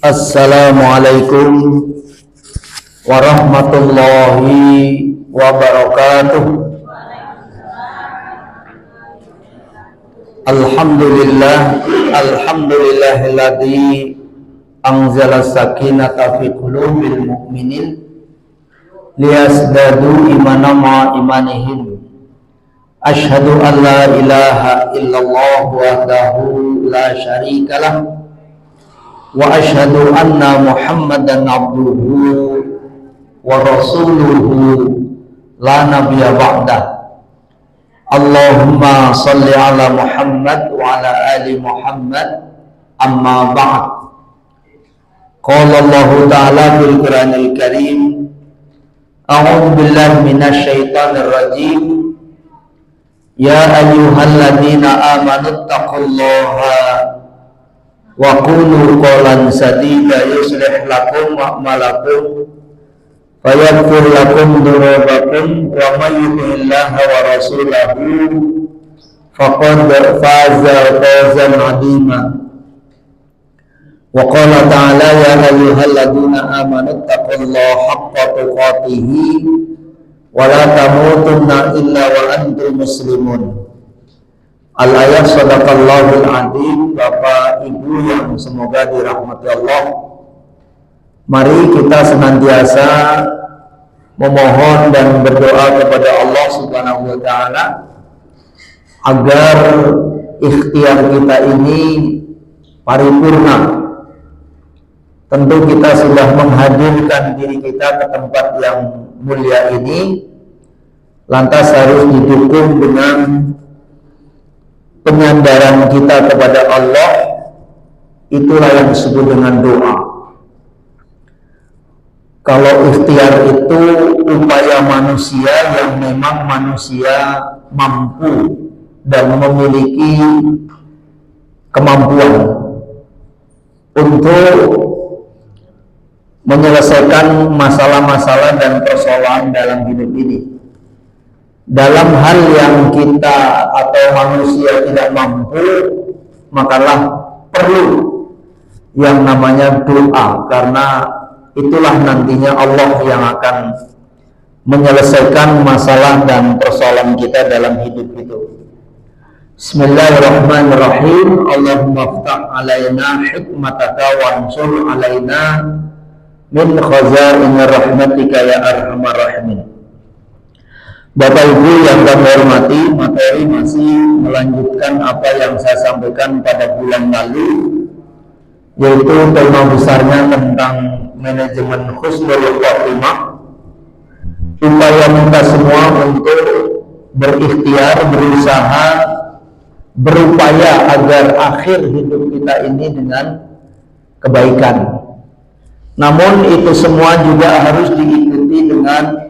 Assalamualaikum warahmatullahi wabarakatuh. Alhamdulillahilladzi anzala sakinata fi qulubil mu'minin liyasdadu imanan ma imanihim. Asyhadu an la ilaha illallah wahdahu la syarikalah wa asyhadu anna Muhammadan abduhu wa rasuluhu la nabiyya ba'dah. Allahumma salli ala Muhammad wa ala ali Muhammad, amma ba'd. Qala Allah ta'ala fil Qur'anil Karim, a'udzu billahi minasy syaithanir rajim. Ya ayyuhalladzina amanu taqullaha wa qulu qawlan sadida yuslih lakum a'malakum wa yaghfir lakum dhunubakum wa may yuti'illaha wa rasulahu faqad faza fawzan 'azima. Wa qala ta'ala ya ayyuhalladzina amanu taqullaha haqqa tuqatih wa la tamutunna illa wa antum muslimun. Al-ayat sadaqallahul adzim. Bapak Ibu yang semoga dirahmati Allah, mari kita senantiasa memohon dan berdoa kepada Allah Subhanahu wa taala agar ikhtiar kita ini paripurna. Tentu kita sudah menghadirkan diri kita ke tempat yang mulia ini, lantas harus didukung dengan penyandaran kita kepada Allah. Itulah yang disebut dengan doa. Kalau ikhtiar itu upaya manusia yang memang manusia mampu dan memiliki kemampuan untuk menyelesaikan masalah-masalah dan persoalan dalam hidup ini. Dalam hal yang kita atau manusia tidak mampu, makalah perlu yang namanya doa, karena itulah nantinya Allah yang akan menyelesaikan masalah dan persoalan kita dalam hidup itu. Bismillahirrahmanirrahim. Allahumma ftah alaina hikmataka wansur alaina min khazain rahmatika ya arhamar rahimin. Bapak Ibu yang kami hormati, materi masih melanjutkan apa yang saya sampaikan pada bulan lalu, yaitu tema besarnya tentang manajemen husnul khotimah. Upaya kita semua untuk berikhtiar, berusaha, berupaya agar akhir hidup kita ini dengan kebaikan. Namun itu semua juga harus diikuti dengan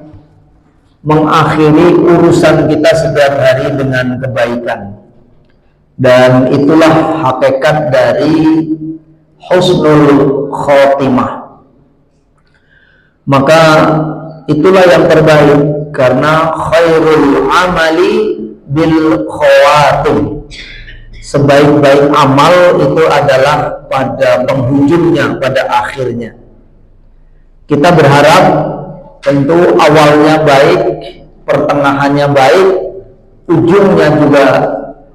mengakhiri urusan kita setiap hari dengan kebaikan, dan itulah hakikat dari husnul khotimah. Maka itulah yang terbaik, karena khairul amali bil khawatim. Sebaik-baik amal itu adalah pada penghujungnya, pada akhirnya. Kita berharap tentu awalnya baik, pertengahannya baik, ujungnya juga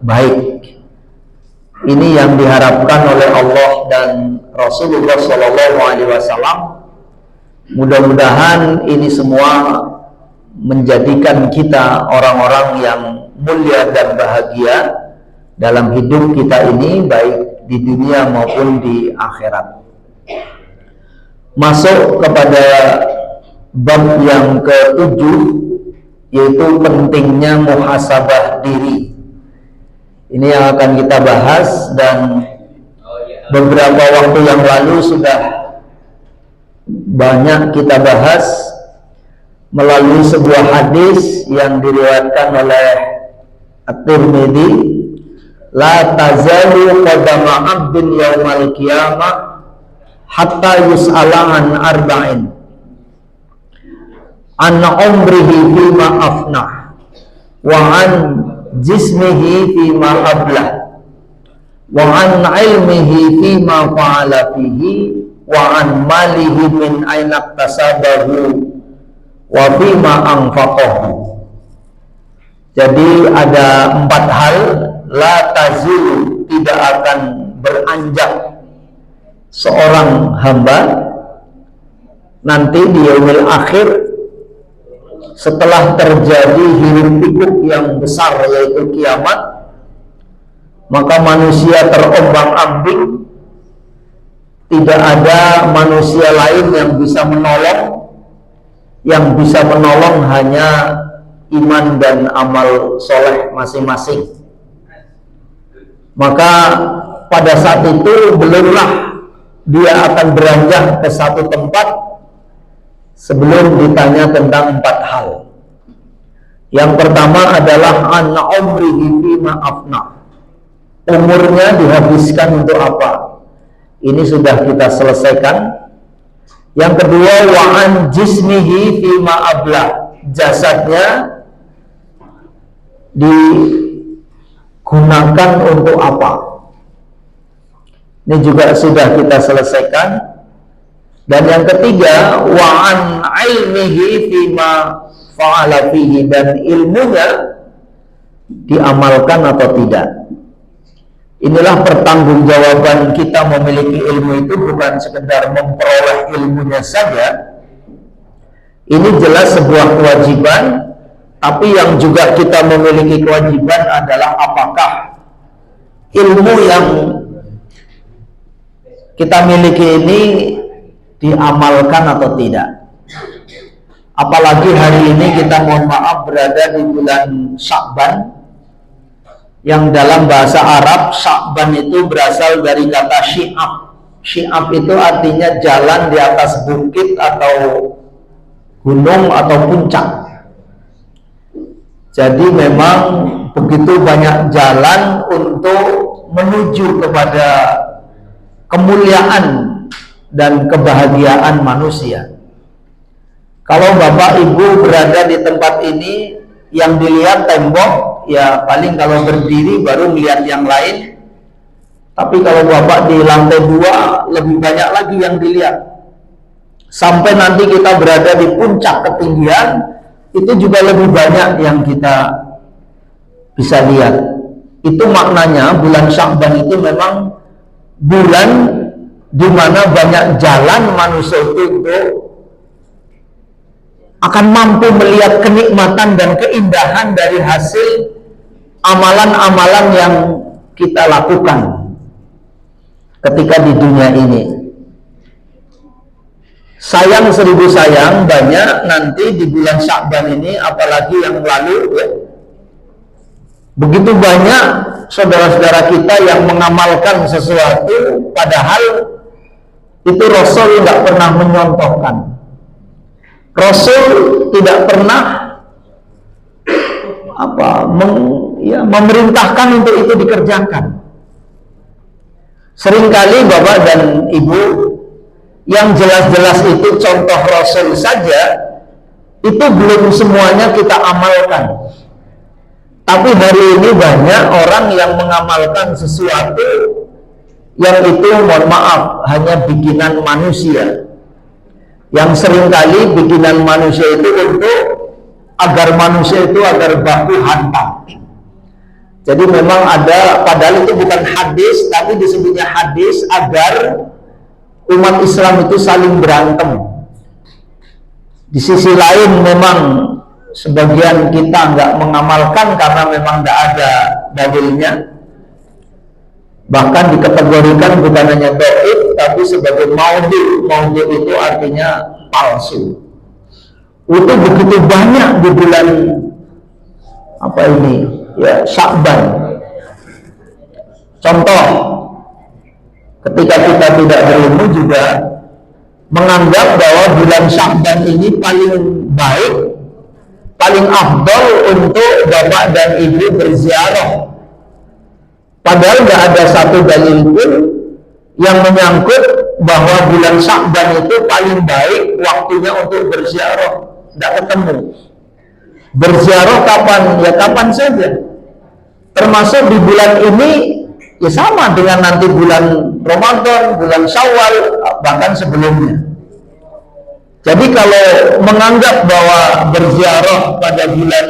baik. Ini yang diharapkan oleh Allah dan Rasulullah SAW. Mudah-mudahan ini semua menjadikan kita orang-orang yang mulia dan bahagia dalam hidup kita ini, baik di dunia maupun di akhirat. Masuk kepada bab yang ke-7, yaitu pentingnya muhasabah diri. Ini yang akan kita bahas, dan beberapa waktu yang lalu sudah banyak kita bahas melalui sebuah hadis yang diriwayatkan oleh At-Tirmidzi, la tazalu qadama 'abdin yaumal qiyamah hatta yus'ala an arba'in, an umrihi fima afnah wa an jismihi fima ablah wa an ilmihi fima fa'ala fihi wa an malihi min aina tasabahu wa bima anfaqahu. Jadi ada 4 hal la tazul, tidak akan beranjak seorang hamba nanti di yaumil akhir setelah terjadi hiruk pikuk yang besar yaitu kiamat, maka manusia terombang-ambing, tidak ada manusia lain yang bisa menolong. Yang bisa menolong hanya iman dan amal soleh masing-masing. Maka pada saat itu belumlah dia akan beranjak ke satu tempat sebelum ditanya tentang 4 hal. Yang pertama adalah an umrihi fima afna, umurnya dihabiskan untuk apa? Ini sudah kita selesaikan. Yang kedua wa an jismihi fima abla, jasadnya digunakan untuk apa? Ini juga sudah kita selesaikan. Dan yang ketiga wa an ilmihi fima fa'ala fihi, dan ilmunya diamalkan atau tidak. Inilah pertanggungjawaban kita memiliki ilmu itu, bukan sekedar memperoleh ilmunya saja. Ini jelas sebuah kewajiban, tapi yang juga kita memiliki kewajiban adalah apakah ilmu yang kita miliki ini diamalkan atau tidak. Apalagi hari ini kita, mohon maaf, berada di bulan Sya'ban, yang dalam bahasa Arab Sya'ban itu berasal dari kata syi'ab. Syi'ab itu artinya jalan di atas bukit atau gunung atau puncak. Jadi memang begitu banyak jalan untuk menuju kepada kemuliaan dan kebahagiaan manusia. Kalau Bapak Ibu berada di tempat ini, yang dilihat tembok, ya paling kalau berdiri baru melihat yang lain. Tapi kalau Bapak di lantai 2, lebih banyak lagi yang dilihat. Sampai nanti kita berada di puncak ketinggian, itu juga lebih banyak yang kita bisa lihat. Itu maknanya bulan Sya'ban itu memang bulan di mana banyak jalan manusia itu akan mampu melihat kenikmatan dan keindahan dari hasil amalan-amalan yang kita lakukan ketika di dunia ini. Sayang 1000 sayang, banyak nanti di bulan Sya'ban ini, apalagi yang lalu ya, begitu banyak saudara-saudara kita yang mengamalkan sesuatu padahal itu Rasul tidak pernah menyontohkan. Rasul tidak pernah memerintahkan untuk itu dikerjakan. Seringkali Bapak dan Ibu, yang jelas-jelas itu contoh Rasul saja, itu belum semuanya kita amalkan. Tapi hari ini banyak orang yang mengamalkan sesuatu yang itu, mohon maaf, hanya bikinan manusia. Yang seringkali bikinan manusia itu untuk agar manusia itu agar baku hantam. Jadi memang ada, padahal itu bukan hadis, tapi disebutnya hadis agar umat Islam itu saling berantem. Di sisi lain memang sebagian kita nggak mengamalkan karena memang nggak ada dalilnya. Bahkan dikategorikan bukan hanya dhaif, tapi sebagai maudhu. Maudhu itu artinya palsu. Itu begitu banyak di bulan Sya'ban. Contoh, ketika kita tidak berilmu juga menganggap bahwa bulan Sya'ban ini paling baik, paling afdal untuk Bapak dan Ibu berziarah. Padahal nggak ada satu dalil pun yang menyangkut bahwa bulan Sya'ban itu paling baik waktunya untuk berziarah. Nggak ketemu. Berziarah kapan? Ya kapan saja. Termasuk di bulan ini Ya sama dengan nanti bulan Ramadan, bulan Syawal, bahkan sebelumnya. Jadi kalau menganggap bahwa berziarah pada bulan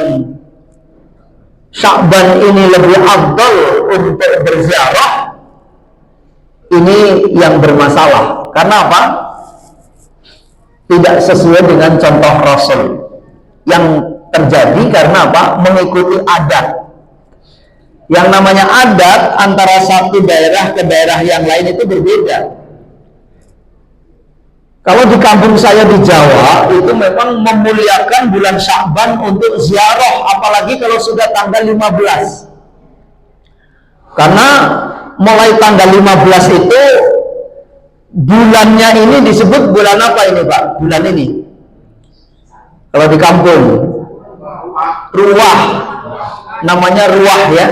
Sya'ban ini lebih afdal untuk berziarah, ini yang bermasalah. Karena apa? Tidak sesuai dengan contoh Rasul. Yang terjadi karena apa? Mengikuti adat. Yang namanya adat antara satu daerah ke daerah yang lain itu berbeda. Kalau di kampung saya di Jawa itu memang memuliakan bulan Sya'ban untuk ziarah, apalagi kalau sudah tanggal 15. Karena mulai tanggal 15 itu bulannya ini disebut bulan apa ini Pak? Bulan ini. Kalau di kampung Ruwah. Namanya Ruwah ya.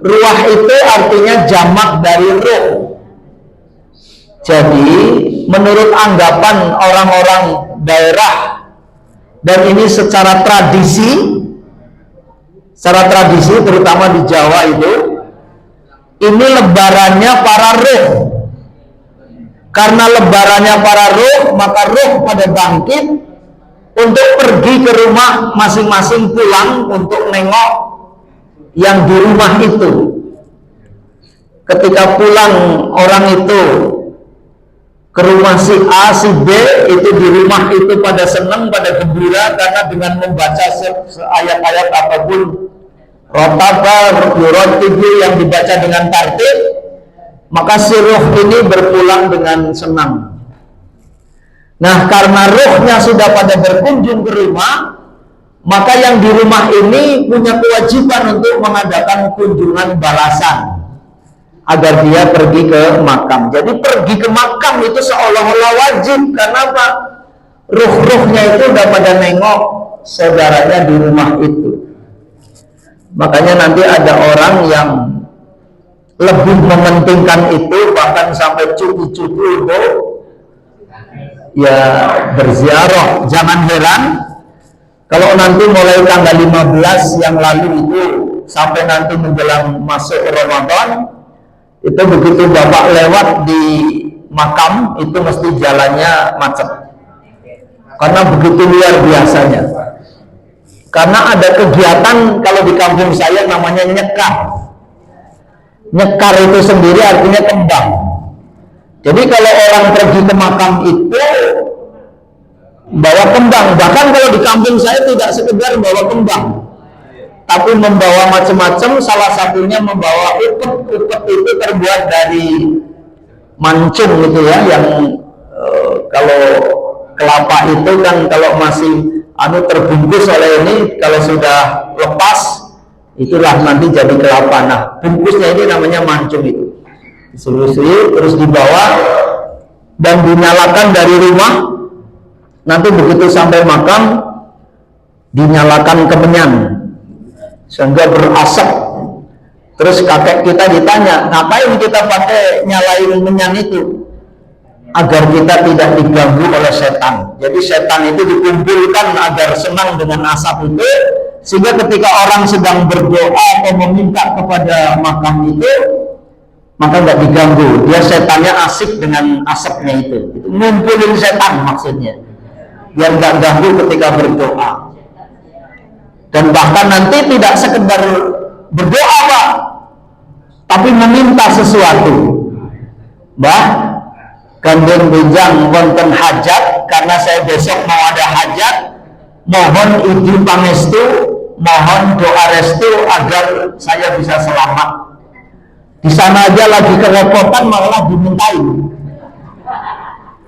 Ruwah itu artinya jamak dari ruh. Jadi menurut anggapan orang-orang daerah, dan ini secara tradisi terutama di Jawa itu, ini lebarannya para ruh. Karena lebarannya para ruh, maka ruh pada bangkit untuk pergi ke rumah masing-masing, pulang untuk nengok yang di rumah itu. Ketika pulang orang itu ke rumah si A, si B, itu di rumah itu pada senang, pada gembira, karena dengan membaca ayat-ayat apapun, rotabar, yurotibu yang dibaca dengan tartib, maka si ruh ini berpulang dengan senang. Nah, karena ruhnya sudah pada berkunjung ke rumah, maka yang di rumah ini punya kewajiban untuk mengadakan kunjungan balasan agar dia pergi ke makam. Jadi pergi ke makam itu seolah-olah wajib. Karena apa? Ruh-ruhnya itu udah pada nengok saudaranya di rumah itu. Makanya nanti ada orang yang lebih mementingkan itu, bahkan sampai cucu-cucu itu ya berziarah. Jangan heran kalau nanti mulai tanggal 15 yang lalu itu sampai nanti menjelang masuk Ramadan, itu begitu Bapak lewat di makam itu mesti jalannya macet. Karena begitu luar biasanya. Karena ada kegiatan kalau di kampung saya namanya nyekar. Nyekar itu sendiri artinya kembang. Jadi kalau orang pergi ke makam itu bawa kembang. Bahkan kalau di kampung saya tidak sekedar bawa kembang, tapi membawa macam-macam. Salah satunya membawa upet. Upet itu terbuat dari mancung gitu ya, yang kalau kelapa itu kan kalau masih terbungkus oleh ini, kalau sudah lepas itulah nanti jadi kelapa. Nah, bungkusnya ini namanya mancung itu. Disuruh-suruh terus dibawa dan dinyalakan dari rumah. Nanti begitu sampai makam dinyalakan kemenyan sehingga berasap. Terus kakek kita ditanya, ngapain kita pakai nyalain menyan itu? Agar kita tidak diganggu oleh setan. Jadi setan itu dikumpulkan agar senang dengan asap itu, sehingga ketika orang sedang berdoa atau meminta kepada makam itu, maka nggak diganggu. Dia setannya asik dengan asapnya itu. Ngumpulin setan maksudnya, biar nggak ganggu ketika berdoa. Dan bahkan nanti tidak sekedar berdoa Pak, tapi meminta sesuatu. Mbah, gandeng bujang wonten hajat, karena saya besok mau ada hajat, mohon izin pangestu, mohon doa restu agar saya bisa selamat. Di sana aja lagi kerepotan malah dimintain.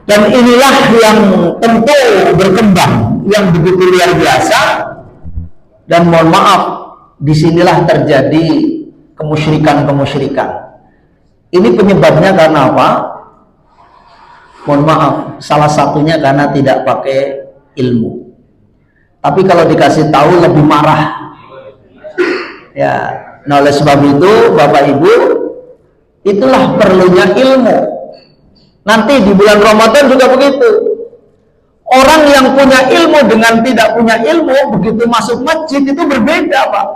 Dan inilah yang tentu berkembang, yang begitu luar biasa. Dan mohon maaf, disinilah terjadi kemusyrikan. Ini penyebabnya karena apa? Mohon maaf, salah satunya karena tidak pakai ilmu. Tapi kalau dikasih tahu lebih marah. Ya, nah oleh sebab itu Bapak Ibu, itulah perlunya ilmu. Nanti di bulan Ramadan juga begitu. Orang yang punya ilmu dengan tidak punya ilmu, begitu masuk masjid itu berbeda Pak.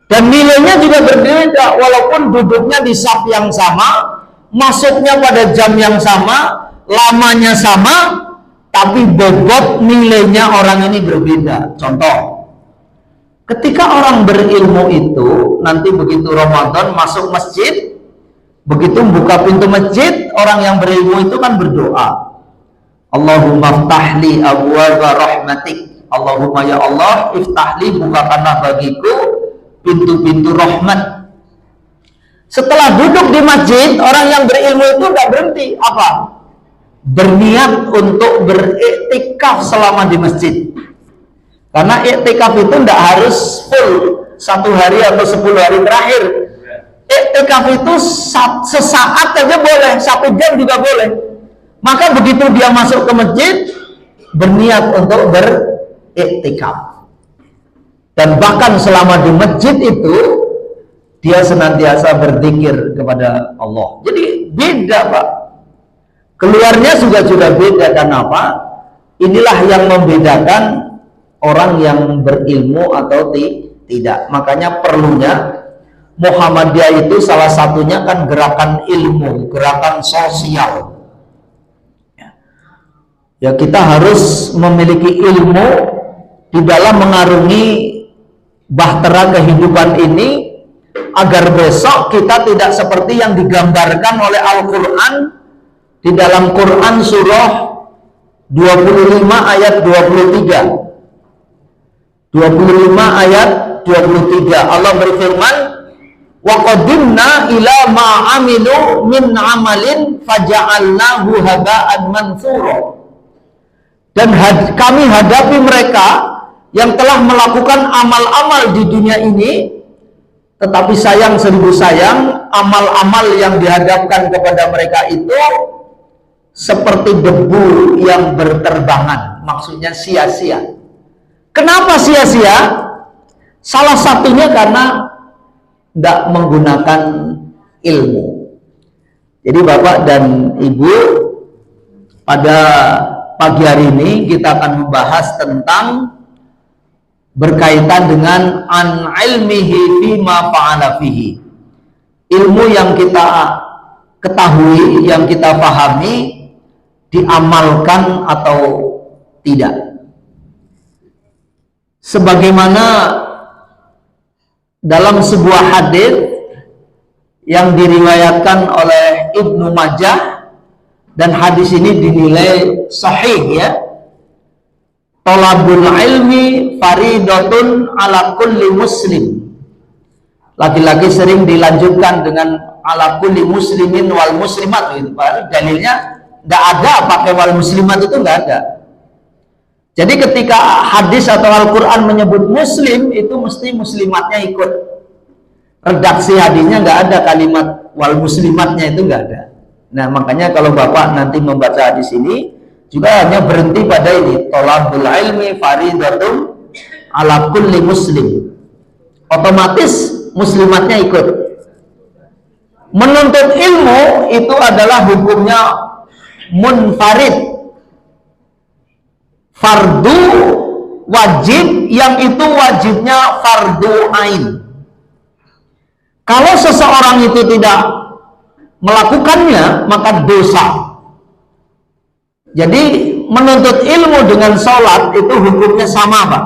Dan nilainya juga berbeda, walaupun duduknya di saf yang sama, masuknya pada jam yang sama, lamanya sama, tapi bobot nilainya orang ini berbeda. Contoh, ketika orang berilmu itu nanti begitu Ramadan masuk masjid, begitu buka pintu masjid, orang yang berilmu itu kan berdoa, Allahumma ftahli abwaaba rahmatik, Allahumma ya Allah iftahli, bukakanlah bagiku pintu-pintu rahmat. Setelah duduk di masjid, orang yang berilmu itu nggak berhenti apa? Berniat untuk beriktikaf selama di masjid. Karena iktikaf itu tidak harus full 1 hari atau 10 hari terakhir. Iktikaf itu sesaat saja boleh, 1 jam juga boleh. Maka begitu dia masuk ke masjid, berniat untuk beriktikaf. Dan bahkan selama di masjid itu dia senantiasa berzikir kepada Allah. Jadi beda, Pak. Keluarnya juga beda. Kenapa? Inilah yang membedakan orang yang berilmu atau tidak. Makanya perlunya Muhammadiyah itu salah satunya kan gerakan ilmu, gerakan sosial. Ya, kita harus memiliki ilmu di dalam mengarungi bahtera kehidupan ini, agar besok kita tidak seperti yang digambarkan oleh Al-Quran di dalam Quran surah 25 ayat 23. 25 ayat 23 Allah berfirman, wa qadimna ila ma amilu min amalin faja'alnahu haba'an mansura. Dan kami hadapi mereka yang telah melakukan amal-amal di dunia ini, tetapi sayang seribu sayang, amal-amal yang dihadapkan kepada mereka itu seperti debu yang berterbangan, maksudnya sia-sia. Kenapa sia-sia? Salah satunya karena tidak menggunakan ilmu. Jadi Bapak dan Ibu, pada pagi hari ini kita akan membahas tentang berkaitan dengan an ilmihi fima fa'ala fihi. Ilmu yang kita ketahui, yang kita pahami, diamalkan atau tidak. Sebagaimana dalam sebuah hadis yang diriwayatkan oleh Ibnu Majah, dan hadis ini dinilai sahih, ya. Thalabul ilmi faridatun ala kulli muslim. Lagi-lagi sering dilanjutkan dengan ala kulli muslimin wal muslimat gitu. Dalilnya enggak ada pakai wal muslimat, itu enggak ada. Jadi ketika hadis atau Al-Quran menyebut muslim, itu mesti muslimatnya ikut. Redaksi hadisnya enggak ada kalimat wal muslimatnya, itu enggak ada. Nah, makanya kalau Bapak nanti membaca hadis ini juga hanya berhenti pada ini, thalabul ilmi faridatun ala kulli muslim. Otomatis muslimatnya ikut. Menuntut ilmu itu adalah hukumnya munfarid, fardu wajib, yang itu wajibnya fardu ain. Kalau seseorang itu tidak melakukannya, maka dosa. Jadi menuntut ilmu dengan sholat itu hukumnya sama, Pak.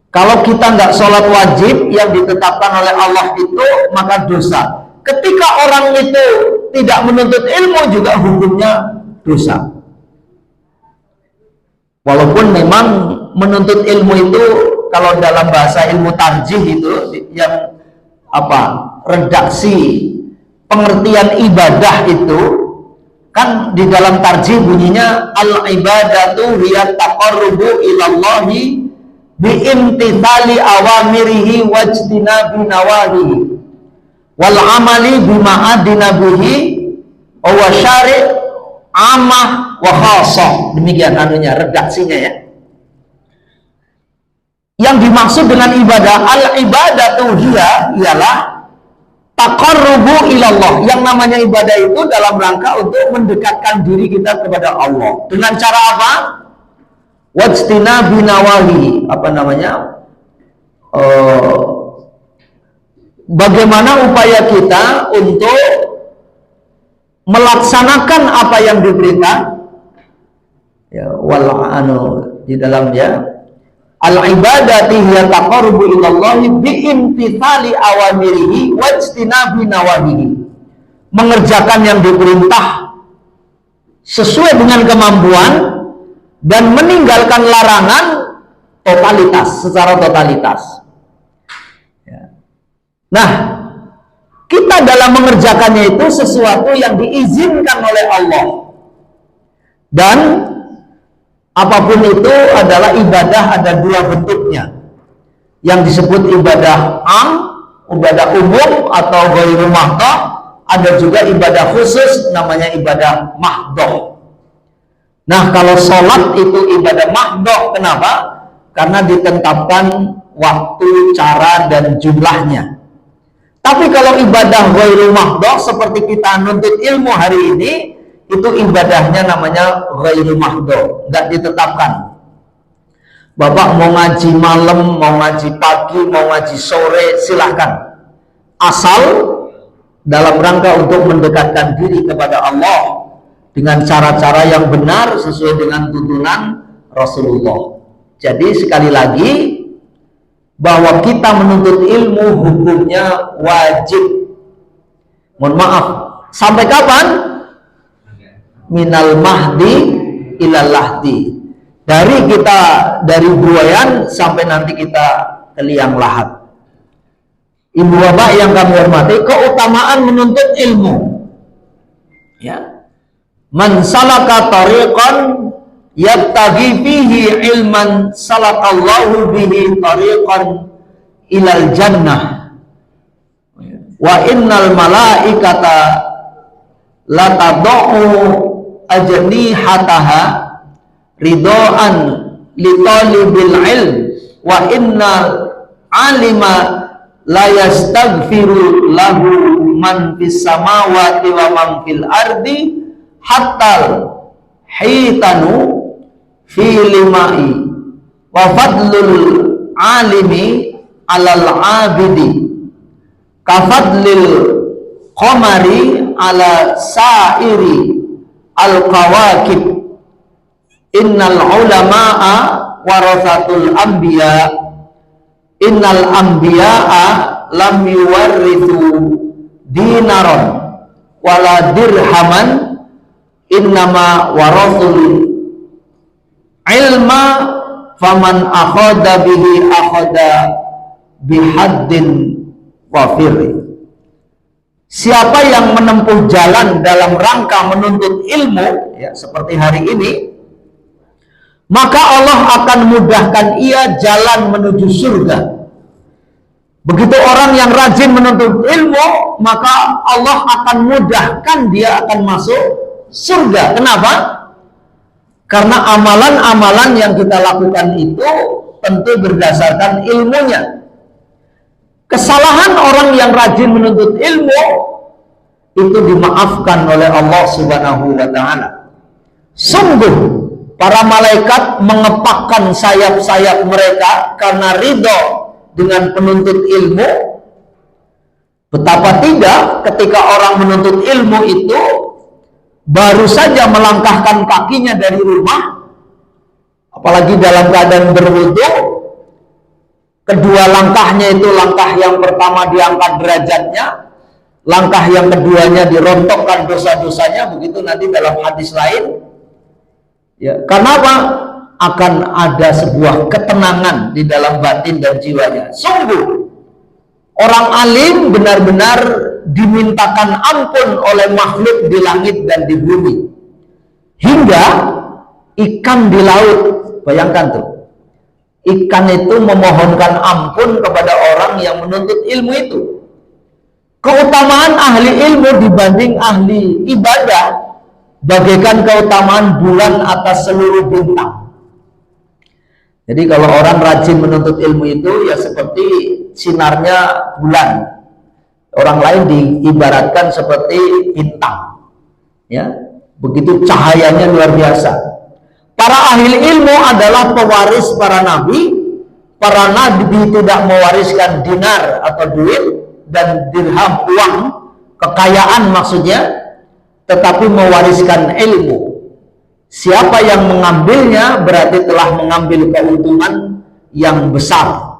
Kalau kita nggak sholat wajib yang ditetapkan oleh Allah itu, maka dosa. Ketika orang itu tidak menuntut ilmu, juga hukumnya dosa. Walaupun memang menuntut ilmu itu, kalau dalam bahasa ilmu tarjih itu, yang redaksi pengertian ibadah itu, kan di dalam tarjih bunyinya al ibadatu hiya taqarrubu ilallahi bi imtithali awamirihi wajtinabi nawahihi wal amali bima adina bihi wa syari' amah wa khassah. Demikian anunya, redaksinya, ya. Yang dimaksud dengan ibadah, al ibadatu hiya, ialah taqarrubu ilallah. Yang namanya ibadah itu dalam rangka untuk mendekatkan diri kita kepada Allah. Dengan cara apa? Wajtina binawahi, bagaimana upaya kita untuk melaksanakan apa yang diperintah, ya, di dalamnya al-ibadati hiya taqarrubu ilallahi biimtithali awamirihi wajtinabi nawahihi. Mengerjakan yang diperintah sesuai dengan kemampuan dan meninggalkan larangan secara totalitas. Ya. Nah, kita dalam mengerjakannya itu sesuatu yang diizinkan oleh Allah, dan apapun itu adalah ibadah, ada dua bentuknya, yang disebut ibadah ibadah umum atau ghairu mahdhah, ada juga ibadah khusus namanya ibadah mahdhah. Nah, kalau sholat itu ibadah mahdhah, kenapa? Karena ditetapkan waktu, cara, dan jumlahnya. Tapi kalau ibadah ghairu mahdhah seperti kita nuntut ilmu hari ini, itu ibadahnya namanya ghairu mahdhah, nggak ditetapkan. Bapak mau ngaji malam, mau ngaji pagi, mau ngaji sore, silahkan, asal dalam rangka untuk mendekatkan diri kepada Allah dengan cara-cara yang benar sesuai dengan tuntunan Rasulullah. Jadi sekali lagi, bahwa kita menuntut ilmu hukumnya wajib. Mohon maaf, sampai kapan? Minal mahdi ilal lahdi. Dari buayan sampai nanti kita ke liang lahat. Ibu bapak yang kami hormati, keutamaan menuntut ilmu. Ya. Man salaka tariqan yabtaghi fihi ilman salakallahu bihi tariqan ilal jannah wa innal malaikata latadau ajnihataha ridhaan li talibil ilm wa innal alima la yastaghfiru lahu man fis samawati wa man fil ardi hatta hitanu fi limai wa fadlul alimi alal abidi kafadlil qamari ala sairi al qawakib innal ulama'a warathatul anbiya innal anbiya'a lam yuwarrithu dinaron wala dirhaman innama warathul ilma faman akhadha bihi akhadha bihaddin wafir. Siapa yang menempuh jalan dalam rangka menuntut ilmu, ya, seperti hari ini, maka Allah akan mudahkan ia jalan menuju surga. Begitu orang yang rajin menuntut ilmu, maka Allah akan mudahkan dia akan masuk surga. Kenapa? Karena amalan-amalan yang kita lakukan itu tentu berdasarkan ilmunya. Kesalahan orang yang rajin menuntut ilmu itu dimaafkan oleh Allah Subhanahu wa ta'ala. Sungguh para malaikat mengepakkan sayap-sayap mereka karena ridho dengan penuntut ilmu. Betapa tidak ketika orang menuntut ilmu itu baru saja melangkahkan kakinya dari rumah, apalagi dalam keadaan berwudu, kedua langkahnya itu langkah yang pertama diangkat derajatnya, langkah yang keduanya dirontokkan dosa-dosanya, begitu nanti dalam hadis lain. Ya, karena apa? Akan ada sebuah ketenangan di dalam batin dan jiwanya. Sungguh orang alim benar-benar dimintakan ampun oleh makhluk di langit dan di bumi, hingga ikan di laut. Bayangkan tuh, ikan itu memohonkan ampun kepada orang yang menuntut ilmu itu. Keutamaan ahli ilmu dibanding ahli ibadah bagaikan keutamaan bulan atas seluruh bintang. Jadi kalau orang rajin menuntut ilmu itu ya seperti sinarnya bulan. Orang lain diibaratkan seperti bintang. Ya, begitu cahayanya luar biasa. Para ahli ilmu adalah pewaris para nabi. Para nabi tidak mewariskan dinar atau duit, dan dirham, uang, kekayaan maksudnya, tetapi mewariskan ilmu. Siapa yang mengambilnya berarti telah mengambil keuntungan yang besar.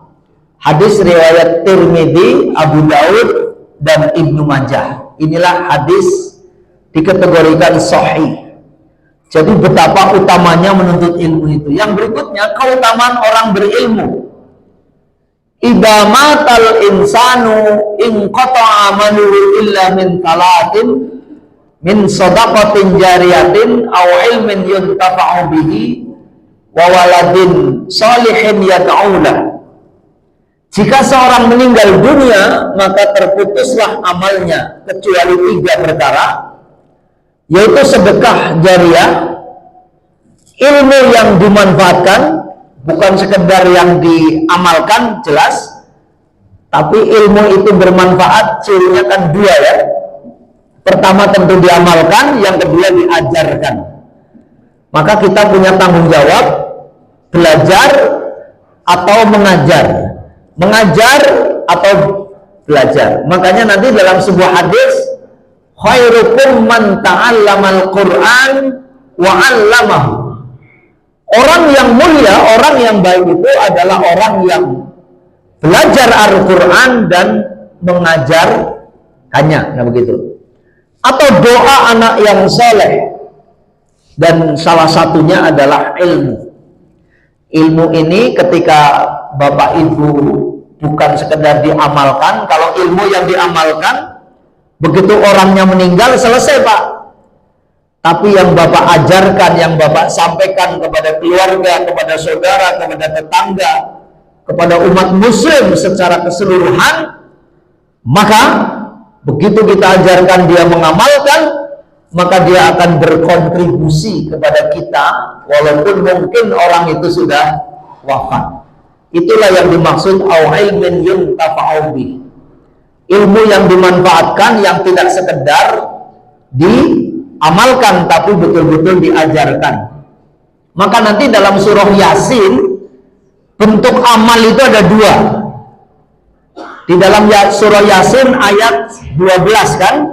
Hadis riwayat Tirmidzi, Abu Daud, dan Ibnu Majah. Inilah hadis dikategorikan sahih. Jadi betapa utamanya menuntut ilmu itu. Yang berikutnya, keutamaan orang berilmu. Idza matal insanu in qata'a amaluhu illa min talatin min shadaqatin jariyatin aw ilmin yuntafa'u bihi wa waladin shalihin yad'u lahu. Jika seorang meninggal dunia, maka terputuslah amalnya kecuali 3 perkara, yaitu sedekah jariah, ilmu yang dimanfaatkan, bukan sekedar yang diamalkan, jelas, tapi ilmu itu bermanfaat, cirinya kan 2 ya. Pertama tentu diamalkan, yang kedua diajarkan. Maka kita punya tanggung jawab belajar atau mengajar, mengajar atau belajar. Makanya nanti dalam sebuah hadis, khairukum man ta'allamal Qur'an wa 'allamahu. Orang yang mulia, orang yang baik itu adalah orang yang belajar Al-Quran dan mengajarkannya, nah begitu. Atau doa anak yang soleh, dan salah satunya adalah ilmu. Ilmu ini ketika Bapak Ibu bukan sekedar diamalkan. Kalau ilmu yang diamalkan, begitu orangnya meninggal selesai Pak. Tapi yang Bapak ajarkan, yang Bapak sampaikan kepada keluarga, kepada saudara, kepada tetangga, kepada umat muslim secara keseluruhan, maka begitu kita ajarkan dia mengamalkan, maka dia akan berkontribusi kepada kita walaupun mungkin orang itu sudah wafat. Itulah yang dimaksud au ilmin yuntafa'u bih. Ilmu yang dimanfaatkan, yang tidak sekedar diamalkan tapi betul-betul diajarkan. Maka nanti dalam surah Yasin bentuk amal itu ada 2. Di dalam surah Yasin ayat 12 kan,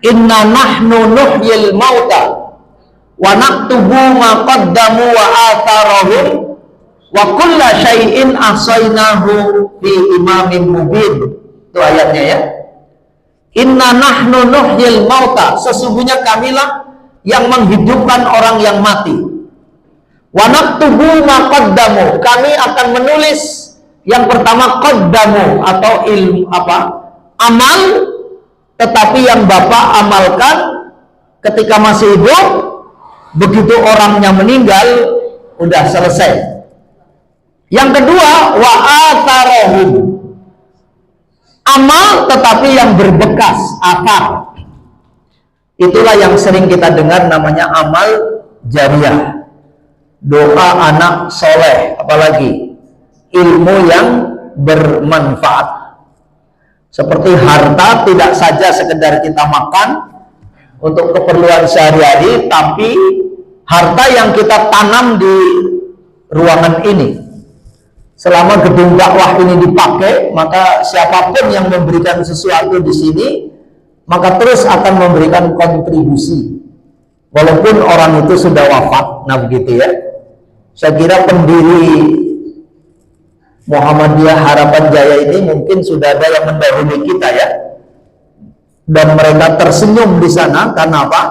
inna nahnu nuhyil mauta wa naktubu ma qaddamu wa atharahum wa kulla syai'in ahsaynahu fi imamin mubin. Itu ayatnya ya. Inna nahnu nuhyil mauta, sesungguhnya kamilah yang menghidupkan orang yang mati. Wa naktubu ma qaddamu, kami akan menulis yang pertama qaddamu atau ilmu amal, tetapi yang Bapak amalkan ketika masih hidup, begitu orangnya meninggal udah selesai. Yang kedua, wa atharahum, amal tetapi yang berbekas, athar. Itulah yang sering kita dengar namanya amal jariah, doa anak soleh, apalagi ilmu yang bermanfaat. Seperti harta tidak saja sekedar kita makan untuk keperluan sehari-hari, tapi harta yang kita tanam di ruangan ini. Selama gedung dakwah ini dipakai, maka siapapun yang memberikan sesuatu di sini, maka terus akan memberikan kontribusi. Walaupun orang itu sudah wafat, nah begitu ya. Saya kira pendiri Muhammadiyah Harapan Jaya ini mungkin sudah ada yang mendahului kita ya, dan mereka tersenyum di sana karena apa?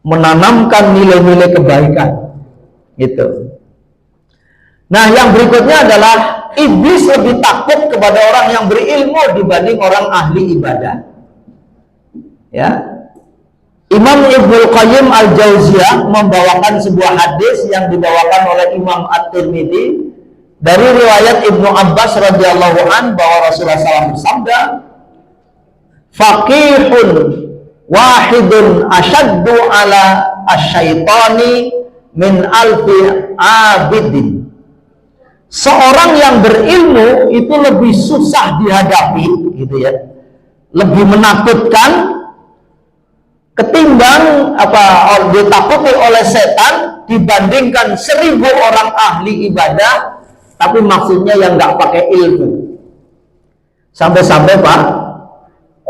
Menanamkan nilai-nilai kebaikan gitu. Nah yang berikutnya adalah iblis lebih takut kepada orang yang berilmu dibanding orang ahli ibadah ya. Imam Ibnu Qayyim Al-Jauziyah membawakan sebuah hadis yang dibawakan oleh Imam At-Tirmidzi dari riwayat Ibnu Abbas radhiyallahu an bahwa Rasulullah SAW bersabda, faqihun wahidun asyaddu ala asyaitani min alfi abidin. Seorang yang berilmu itu lebih susah dihadapi gitu ya, lebih menakutkan ketimbang ditakuti oleh setan dibandingkan 1000 orang ahli ibadah, tapi maksudnya yang nggak pakai ilmu. Sampai-sampai Pak,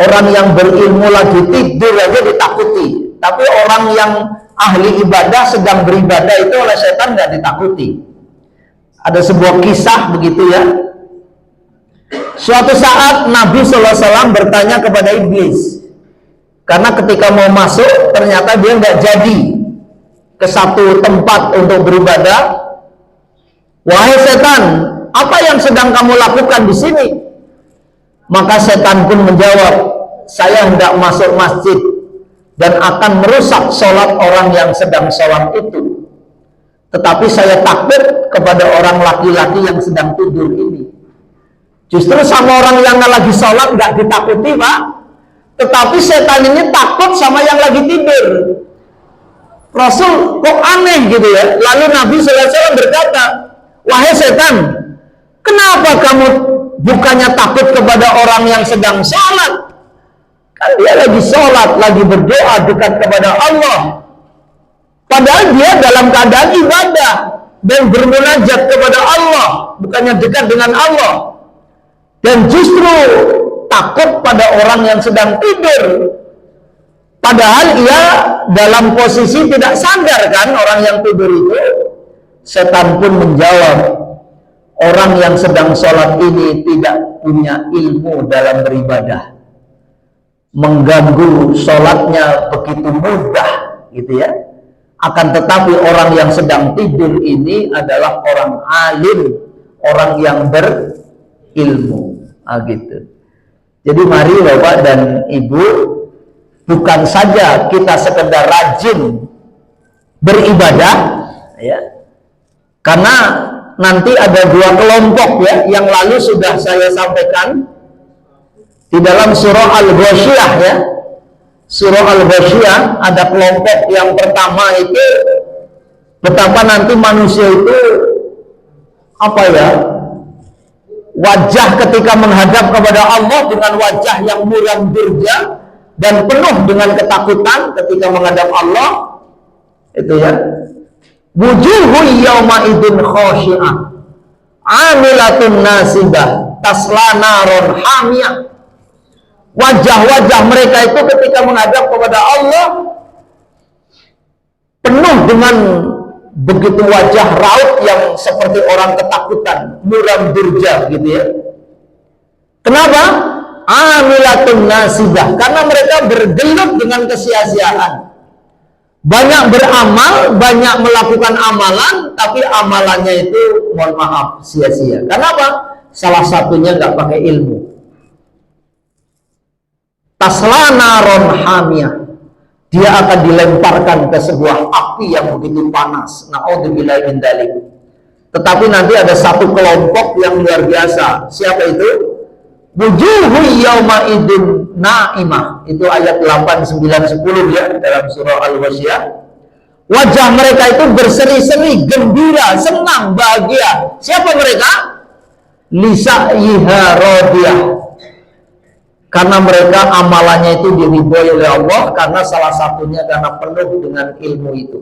orang yang berilmu lagi tidur aja ditakuti, tapi orang yang ahli ibadah sedang beribadah itu oleh setan nggak ditakuti. Ada sebuah kisah begitu ya. Suatu saat Nabi SAW bertanya kepada iblis, karena ketika mau masuk ternyata dia nggak jadi ke satu tempat untuk beribadah. Wahai setan, apa yang sedang kamu lakukan di sini? Maka setan pun menjawab, saya hendak masuk masjid dan akan merusak sholat orang yang sedang sholat itu. Tetapi saya takut kepada orang laki-laki yang sedang tidur ini. Justru sama orang yang lagi sholat nggak ditakuti Pak, tetapi setan ini takut sama yang lagi tidur. Rasul kok aneh gitu ya. Lalu Nabi SAW berkata, wahai setan, kenapa kamu bukannya takut kepada orang yang sedang sholat? Kan dia lagi sholat, lagi berdoa dekat kepada Allah. Padahal dia dalam keadaan ibadah dan bermunajat kepada Allah, bukannya dekat dengan Allah. Dan justru takut pada orang yang sedang tidur. Padahal ia dalam posisi tidak sadar kan orang yang tidur itu. Setan pun menjawab, orang yang sedang sholat ini tidak punya ilmu dalam beribadah. Mengganggu sholatnya begitu mudah gitu ya. Akan tetapi orang yang sedang tidur ini adalah orang alim, orang yang berilmu. Gitu. Jadi mari Bapak dan Ibu, bukan saja kita sekedar rajin beribadah ya, karena nanti ada dua kelompok ya, yang lalu sudah saya sampaikan di dalam surah Al-Ghasyiyah ya. Surah Al-Ghasyiyah ada kelompok yang pertama itu betapa nanti manusia itu apa ya, wajah ketika menghadap kepada Allah dengan wajah yang muram durja dan penuh dengan ketakutan ketika menghadap Allah itu ya. Wujuhu yawma idin khashi'ah amilatun nasibah tasla naron hamiyah. Wajah-wajah mereka itu ketika menghadap kepada Allah penuh dengan begitu wajah raut yang seperti orang ketakutan, muram durja gitu ya. Kenapa? Amilatun nasibah, karena mereka bergelut dengan kesia-siaan. Banyak beramal, banyak melakukan amalan, tapi amalannya itu mohon maaf sia-sia. Kenapa? Salah satunya nggak pakai ilmu. Tasla naron hamiyah, dia akan dilemparkan ke sebuah api yang begitu panas. Na'udzubillahi min dzalik. Tetapi nanti ada satu kelompok yang luar biasa. Siapa itu? Wujuhu yawma idin na'imah. Itu ayat 8, 9, 10 ya dalam surah Al-Ghasyiyah. Wajah mereka itu berseri-seri, gembira, senang, bahagia. Siapa mereka? Lisa'yiha radiyah. Karena mereka amalannya itu diridhoi oleh Allah, karena salah satunya karena penuh dengan ilmu itu.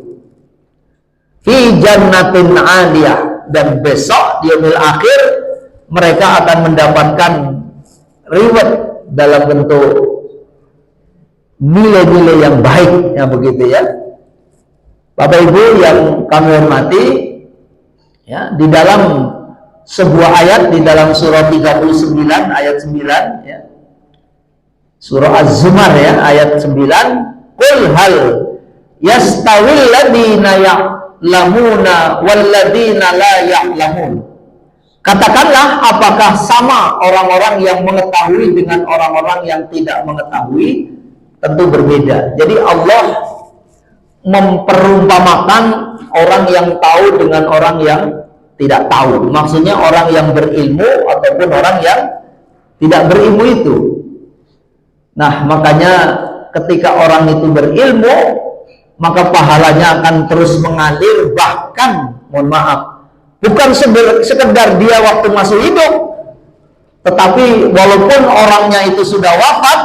Fi jannatin 'aliyah, dan besok di yaumil akhir mereka akan mendapatkan reward dalam bentuk nilai-nilai yang baik, yang begitu ya. Bapak Ibu yang kami hormati, ya, di dalam sebuah ayat di dalam surah 39 ayat 9 ya. Surah Az-Zumar ya, ayat 9, qul hal yastawil ladina ya'lamuna wal ladina la ya'lamun. Katakanlah, apakah sama orang-orang yang mengetahui dengan orang-orang yang tidak mengetahui? Tentu berbeda. Jadi Allah memperumpamakan orang yang tahu dengan orang yang tidak tahu. Maksudnya orang yang berilmu ataupun orang yang tidak berilmu itu. Nah, makanya ketika orang itu berilmu, maka pahalanya akan terus mengalir, bahkan, mohon maaf, bukan sekedar dia waktu masih hidup, tetapi walaupun orangnya itu sudah wafat,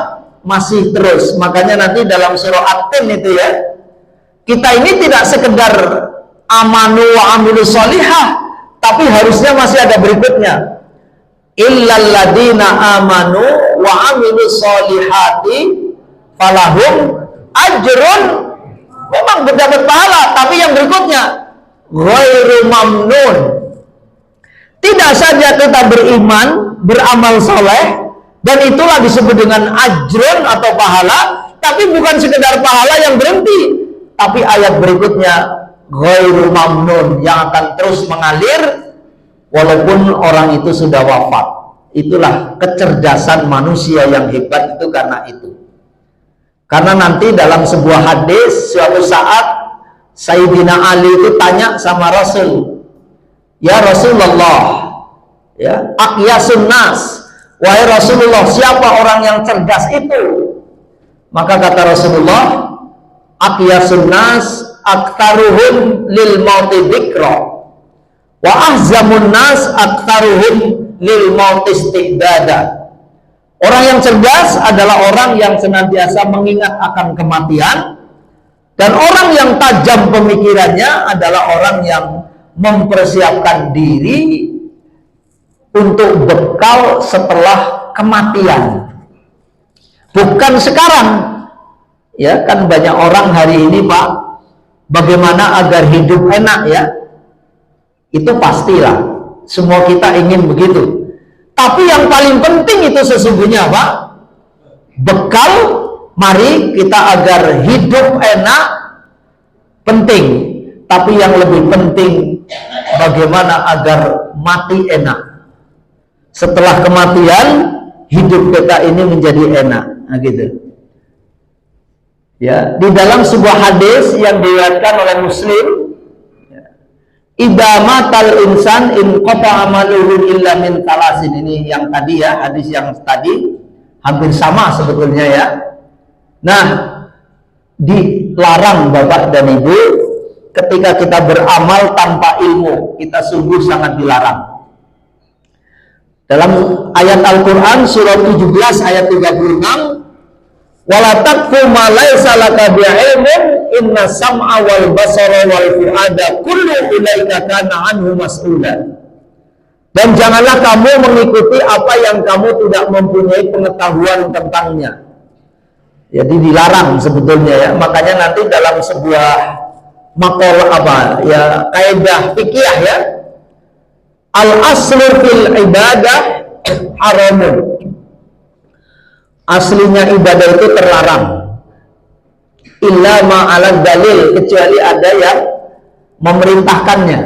masih terus. Makanya nanti dalam surah At-Tin itu ya, kita ini tidak sekedar amanu wa amilu sholihah, tapi harusnya masih ada berikutnya. illal ladina amanu wa amilus solihati falahum ajrun, memang mendapat pahala, tapi yang berikutnya ghairu mamnun. Tidak saja kita beriman, beramal soleh, dan itulah disebut dengan ajrun atau pahala, tapi bukan sekedar pahala yang berhenti, tapi ayat berikutnya ghairu mamnun, yang akan terus mengalir walaupun orang itu sudah wafat. Itulah kecerdasan manusia yang hebat itu karena itu. Karena nanti dalam sebuah hadis, suatu saat Sayyidina Ali itu tanya sama Rasul, ya Rasulullah, ya, aqyasun nas, wahai Rasulullah, siapa orang yang cerdas itu? Maka kata Rasulullah, aqyasun nas aktaruhum lil mauti dzikra wa ahzamun nas aktaruhum lil mauti istidada. Orang yang cerdas adalah orang yang senantiasa mengingat akan kematian, dan orang yang tajam pemikirannya adalah orang yang mempersiapkan diri untuk bekal setelah kematian, bukan sekarang. Ya kan, banyak orang hari ini, Pak, bagaimana agar hidup enak, ya, itu pastilah semua kita ingin begitu. Tapi yang paling penting itu sesungguhnya apa? Bekal. Mari kita agar hidup enak penting, tapi yang lebih penting bagaimana agar mati enak. Setelah kematian hidup kita ini menjadi enak. Nah, gitu. Ya, di dalam sebuah hadis yang diriwayatkan oleh Muslim, idza matal insan in qata amaluhu illa min talasin. Ini yang tadi, ya, hadis yang tadi hampir sama sebetulnya, ya. Nah, dilarang Bapak dan Ibu ketika kita beramal tanpa ilmu, kita sungguh sangat dilarang. Dalam ayat Al-Qur'an surah 17 ayat 36, wala taqfu ma laysa laka bi'ilmun inna sam'a wal basara wal fu'ada kullu ulaika kana anhu mas'ula. Dan janganlah kamu mengikuti apa yang kamu tidak mempunyai pengetahuan tentangnya. Jadi dilarang sebetulnya, ya. Makanya nanti dalam sebuah maqal kaidah fikih, ya, al aslu fil ibadah haramun. Aslinya ibadah itu terlarang, illa ma'alad dalil, kecuali ada yang memerintahkannya.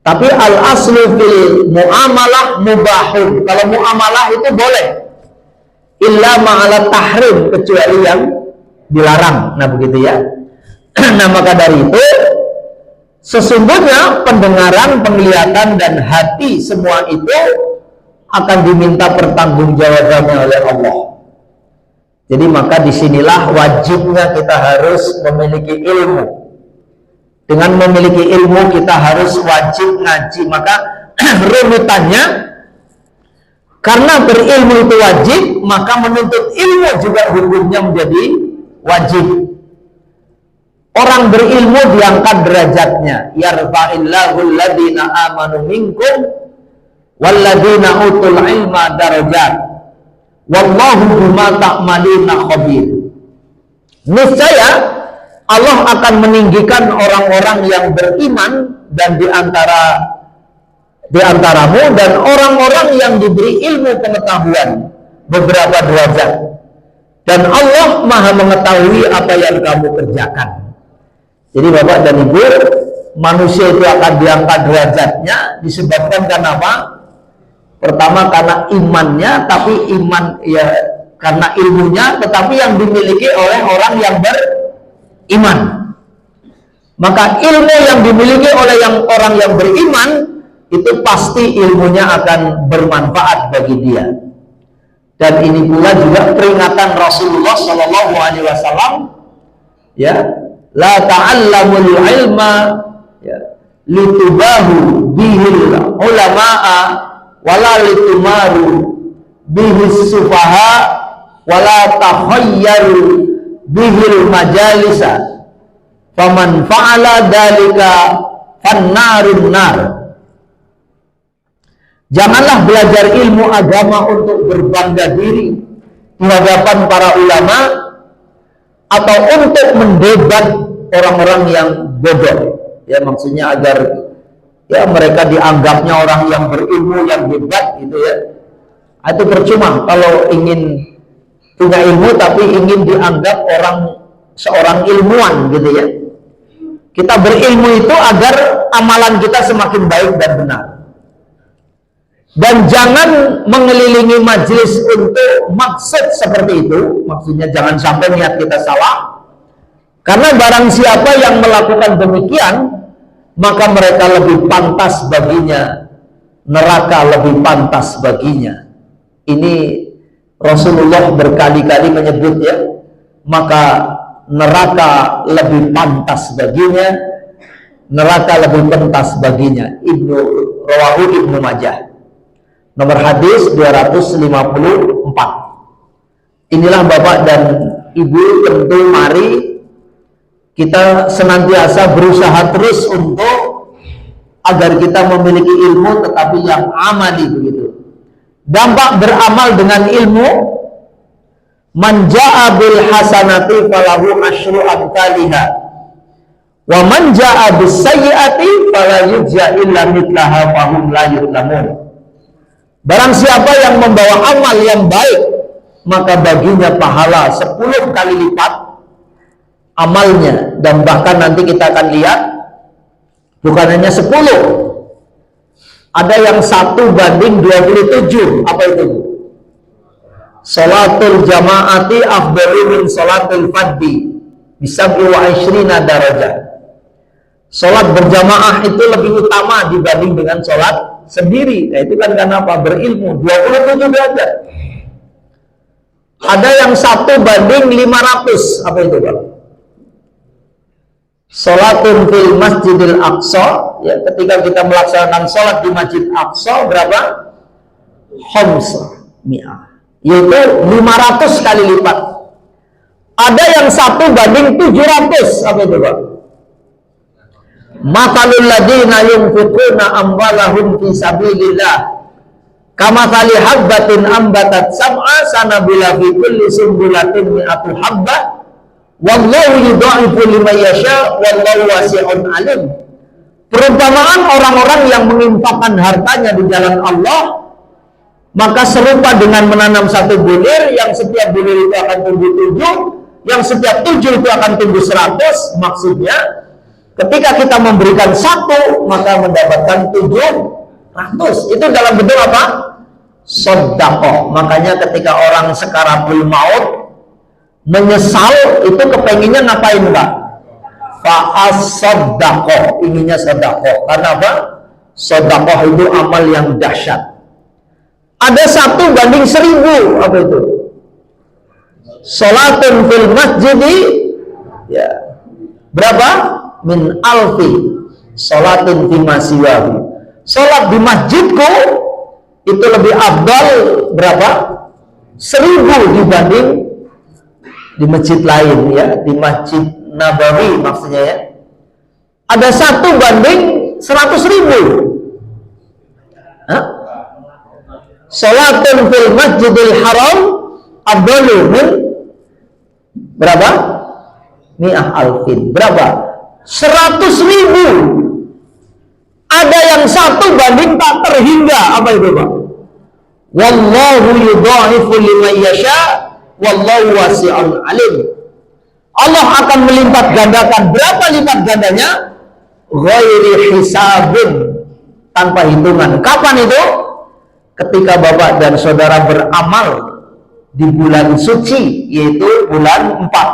Tapi al aslu fil muamalah mubahun. Kalau muamalah itu boleh, illa ma'alad tahrim, kecuali yang dilarang. Nah, begitu, ya. Nah, maka dari itu sesungguhnya pendengaran, penglihatan, dan hati semua itu akan diminta pertanggungjawabannya oleh Allah. Jadi maka disinilah wajibnya kita harus memiliki ilmu. Dengan memiliki ilmu kita harus wajib ngaji. Maka runutannya, karena berilmu itu wajib, maka menuntut ilmu juga hukumnya menjadi wajib. Orang berilmu diangkat derajatnya. Yarfa'illahu alladhina amanu minkum walladzina utul ilma darajat wallahu bima ta'maluna khabir. Niscaya Allah akan meninggikan orang-orang yang beriman dan di antaramu dan orang-orang yang diberi ilmu pengetahuan beberapa derajat, dan Allah Maha mengetahui apa yang kamu kerjakan. Jadi Bapak dan Ibu, manusia itu akan diangkat derajatnya disebabkan karena apa? Pertama karena imannya, tapi iman, ya, karena ilmunya, tetapi yang dimiliki oleh orang yang beriman. Maka ilmu yang dimiliki oleh orang yang beriman itu pasti ilmunya akan bermanfaat bagi dia. Dan ini pula juga peringatan Rasulullah Shallallahu Alaihi Wasallam, ya, la ta'allamul ilma, ya, litubahu bihil ulama'a wala litumaru bihis sufaha wala takhayyaru bihil majalisa faman fa'ala dalika fannarun nar. Janganlah belajar ilmu agama untuk berbangga diri di hadapan para ulama atau untuk mendebat orang-orang yang bodoh. Ya, maksudnya agar ya mereka dianggapnya orang yang berilmu, yang hebat gitu ya. Itu percuma kalau ingin punya ilmu tapi ingin dianggap seorang ilmuwan gitu ya. Kita berilmu itu agar amalan kita semakin baik dan benar. Dan jangan mengelilingi majelis untuk maksud seperti itu. Maksudnya jangan sampai niat kita salah. Karena barang siapa yang melakukan demikian, maka mereka lebih pantas baginya, neraka lebih pantas baginya. Ini Rasulullah berkali-kali menyebut ya, maka neraka lebih pantas baginya, neraka lebih pantas baginya. Rawahu Ibnu Majah. Nomor hadis 254. Inilah Bapak dan Ibu, tentu mari kita senantiasa berusaha terus untuk agar kita memiliki ilmu tetapi yang amali begitu. Dampak beramal dengan ilmu, man jaa bil hasanati falahu asyru amsalihha wa man jaa bis sayyiati fala yujza illa mithlaha fahum la yuzlamun. Barang siapa yang membawa amal yang baik, maka baginya pahala 10 kali lipat amalnya. Dan bahkan nanti kita akan lihat bukan hanya 10, ada yang 1:27. Apa itu? Salatul jamaati afdalu min salatul fadhi bisab'i wa ishrina darajah. Salat berjamaah itu lebih utama dibanding dengan salat sendiri. Nah, itu kan karena apa? Berilmu. 27 derajat. Ada yang 1:500. Apa itu, Pak? Salatun fil Masjidil Aqsa, ya, ketika kita melaksanakan salat di Masjid Aqsa berapa? Khamsah, yaitu 500 kali lipat. Ada yang 1:700. Apa itu, Pak? Matalul ladina yunfiquna amwalahum fi sabilillah kamathali habbatin ambatat sab'a sanabila fi kulli sumbulatin mi'atu habbah wallahu yudha'ifu liman yasha wallahu wasi'un alim. Perumpamaan orang-orang yang menginfakkan hartanya di jalan Allah, maka serupa dengan menanam satu bulir, yang setiap bulir itu akan tumbuh 7, yang setiap 7 itu akan tumbuh 100. Maksudnya ketika kita memberikan 1, maka mendapatkan 700. Itu dalam bentuk apa? Sedekah. Makanya ketika orang sekaratul maut menyesal, itu kepenginnya ngapain, Pak? Fa'as-sedekah, inginnya sedekah. Karena apa? Sedekah itu amal yang dahsyat. Ada 1:1000. Apa itu? Salatun fil masjidi, ya, berapa? Min alfi salatin fi masiwahu. Salat di masjidku itu lebih afdal berapa? 1000 dibanding di masjid lain, ya, di Masjid Nabawi maksudnya ya. Ada 1:100.000. Salatun fil Masjidil Haram afdalu min berapa? Mi'ah alfin. Berapa? 100.000. Ada yang 1 tak terhingga. Apa itu, Pak? Wallahu yudha'ifu liman yasha wallahu wasi'un alim. Allah akan melipat gandakan. Berapa lipat gandanya? Ghairi hisabin, tanpa hitungan. Kapan itu? Ketika Bapak dan Saudara beramal di bulan suci, yaitu bulan 4,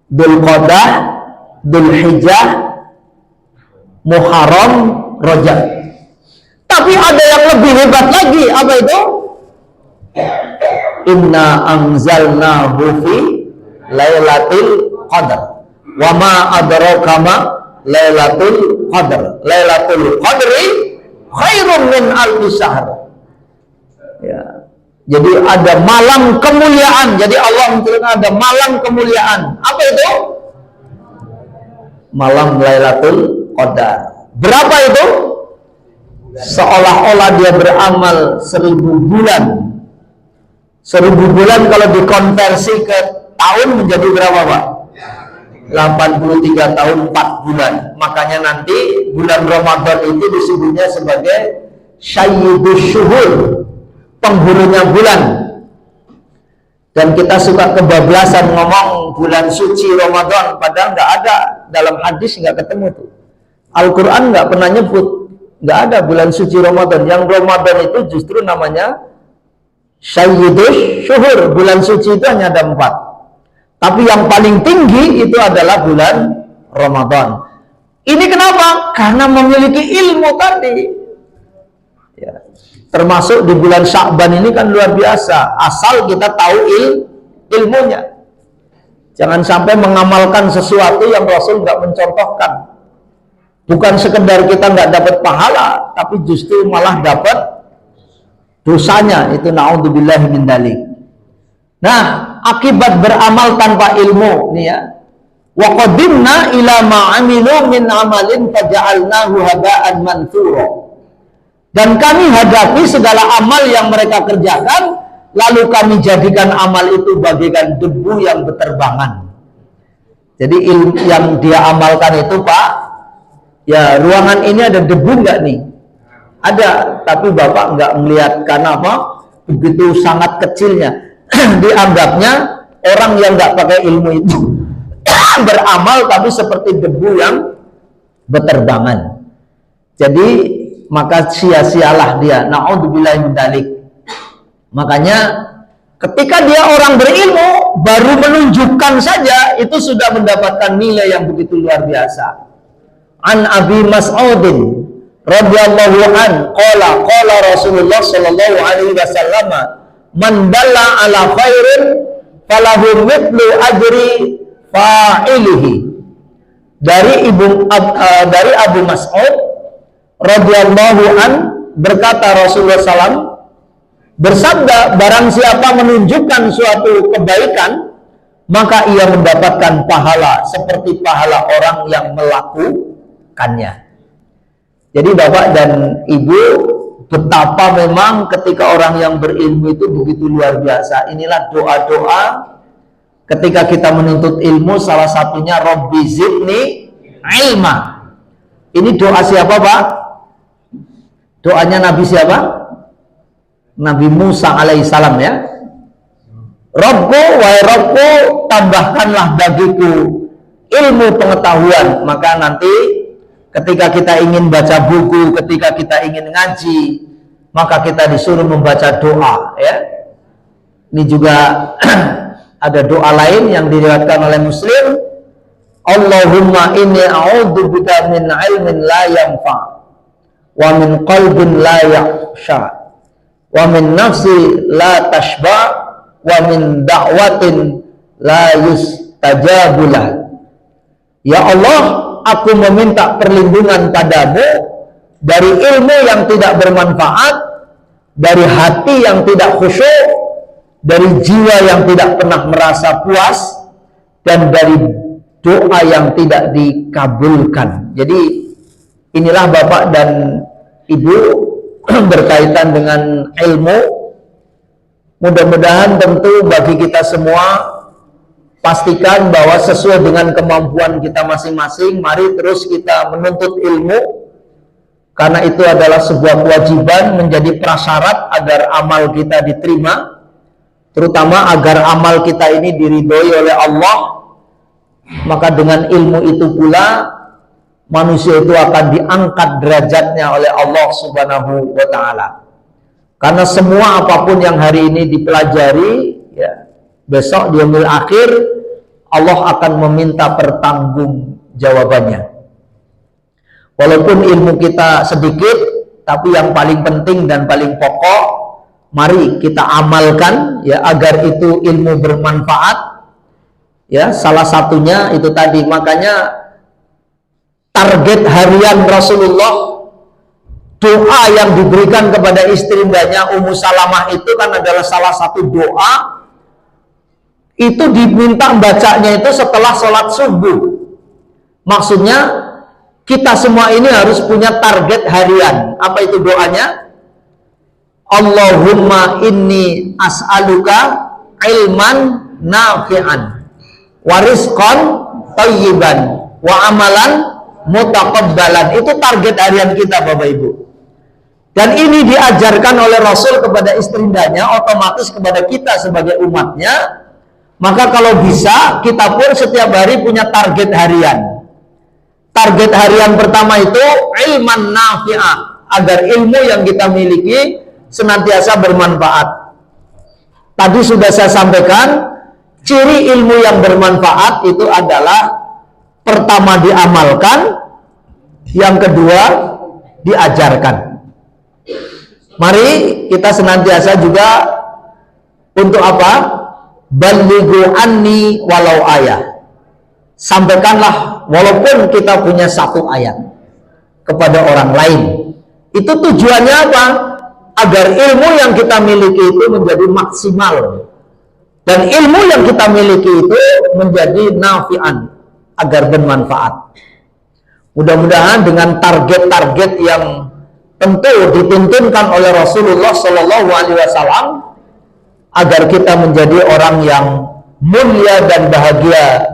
Dzulqa'dah, Dzulhijjah, Muharram, Rajab. Tapi ada yang lebih hebat lagi. Apa itu? Inna anzalnahu fi Lailatul Qadar. Wa ma adraka ma Lailatul Qadar. Lailatul Qadri khairun min alfi syahr. Ya. Jadi ada malam kemuliaan. Jadi Allah menceritakan ada malam kemuliaan. Apa itu? Malam Lailatul Qadar. Berapa itu? seolah-olah dia beramal 1000 bulan. 1000 bulan kalau dikonversi ke tahun menjadi berapa, Pak? 83 tahun 4 bulan. Makanya nanti bulan Ramadan itu disebutnya sebagai Sayyidus Syuhur, penghulunya bulan. Dan kita suka kebablasan ngomong bulan suci Ramadan, padahal nggak ada dalam hadis, nggak ketemu tuh. Al-Quran nggak pernah nyebut, nggak ada bulan suci Ramadan. Yang Ramadan itu justru namanya Sayyidus Syuhur, bulan suci itu hanya ada 4. Tapi yang paling tinggi itu adalah bulan Ramadan. Ini kenapa? Karena memiliki ilmu tadi. Ya. Termasuk di bulan Sya'ban ini kan luar biasa. Asal kita tahu ilmunya. Jangan sampai mengamalkan sesuatu yang Rasul nggak mencontohkan. Bukan sekedar kita nggak dapat pahala, tapi justru malah dapat dosanya. Itu na'udzubillahi min dzalik. Nah, akibat beramal tanpa ilmu nih ya. Wa qadimna ila ma 'amilu min 'amalin faja'alnahu haba'an manthura. Dan kami hadapi segala amal yang mereka kerjakan, lalu kami jadikan amal itu bagaikan debu yang berterbangan. Jadi ilmu yang dia amalkan itu, Pak, ya ruangan ini ada debu nggak nih? Ada, tapi Bapak nggak melihat karena apa? Begitu sangat kecilnya. Dianggapnya orang yang nggak pakai ilmu itu beramal tapi seperti debu yang berterbangan. Jadi maka sia-sialah dia. Na'udzubillahi min dzalik. Makanya ketika dia orang berilmu baru menunjukkan saja itu sudah mendapatkan nilai yang begitu luar biasa. An Abi Mas'udin radhiyallahu an qala Rasulullah sallallahu alaihi wasallam, man dalla ala khairin falahu mithlu ajri fa'ilihi. Dari Abu Mas'ud radhiyallahu an berkata Rasulullah SAW bersabda, barang siapa menunjukkan suatu kebaikan maka ia mendapatkan pahala seperti pahala orang yang melakukannya. Jadi Bapak dan Ibu, betapa memang ketika orang yang berilmu itu begitu luar biasa. Inilah doa-doa ketika kita menuntut ilmu, salah satunya Rabbi zidni ilma. Ini doa siapa, Pak? Doanya Nabi siapa? Nabi Musa alaihissalam ya. Rabbu wahai Rabbu, tambahkanlah bagiku ilmu pengetahuan. Maka nanti ketika kita ingin baca buku, ketika kita ingin ngaji, maka kita disuruh membaca doa ya. Ini juga ada doa lain yang diriwayatkan oleh Muslim. Allahumma inni a'udzubika min ilmin la yanfa wa min qalbin la yakhsha wa min nafsi la tashba wa min da'watin la yustajabulah. Ya Allah, aku meminta perlindungan padamu dari ilmu yang tidak bermanfaat, dari hati yang tidak khusyuk, dari jiwa yang tidak pernah merasa puas, dan dari doa yang tidak dikabulkan. Jadi inilah Bapak dan Ibu berkaitan dengan ilmu. Mudah-mudahan tentu bagi kita semua, pastikan bahwa sesuai dengan kemampuan kita masing-masing, mari terus kita menuntut ilmu, karena itu adalah sebuah kewajiban, menjadi prasyarat agar amal kita diterima, terutama agar amal kita ini diridhoi oleh Allah. Maka dengan ilmu itu pula manusia itu akan diangkat derajatnya oleh Allah Subhanahu wa ta'ala. Karena semua apapun yang hari ini dipelajari ya, besok di yaumil akhir Allah akan meminta pertanggungjawabannya. Walaupun ilmu kita sedikit, tapi yang paling penting dan paling pokok, mari kita amalkan ya, agar itu ilmu bermanfaat. Ya, salah satunya itu tadi. Makanya target harian Rasulullah, doa yang diberikan kepada istrinya Ummu Salamah itu kan adalah salah satu doa. Itu diminta bacanya itu setelah sholat subuh. Maksudnya kita semua ini harus punya target harian. Apa itu doanya? Allahumma inni as'aluka ilman nafi'an wa rizqan thayyiban wa amalan mutaqabbalan. Itu target harian kita, Bapak Ibu. Dan ini diajarkan oleh Rasul kepada istrindanya, otomatis kepada kita sebagai umatnya. Maka kalau bisa, kita pun setiap hari punya target harian. Target harian pertama itu ilman nafi'ah, agar ilmu yang kita miliki senantiasa bermanfaat. Tadi sudah saya sampaikan, ciri ilmu yang bermanfaat itu adalah pertama diamalkan, yang kedua diajarkan. Mari kita senantiasa juga untuk apa? Balighu anni walau ayat. Sampaikanlah walaupun kita punya satu ayat kepada orang lain. Itu tujuannya apa? Agar ilmu yang kita miliki itu menjadi maksimal, dan ilmu yang kita miliki itu menjadi nafi'an, agar bermanfaat. Mudah-mudahan dengan target-target yang tentu dituntunkan oleh Rasulullah Shallallahu Alaihi Wasallam, agar kita menjadi orang yang mulia dan bahagia,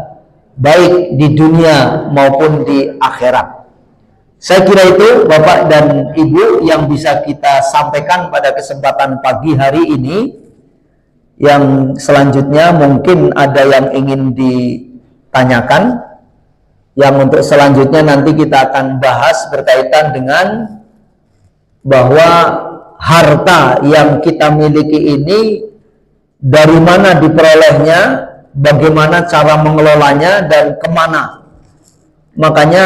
baik di dunia maupun di akhirat. Saya kira itu Bapak dan Ibu yang bisa kita sampaikan pada kesempatan pagi hari ini. Yang selanjutnya mungkin ada yang ingin ditanyakan. Yang untuk selanjutnya nanti kita akan bahas berkaitan dengan bahwa harta yang kita miliki ini dari mana diperolehnya, bagaimana cara mengelolanya, dan kemana. Makanya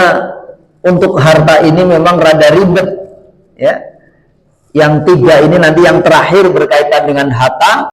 untuk harta ini memang rada ribet, ya. Yang tiga ini nanti yang terakhir berkaitan dengan harta.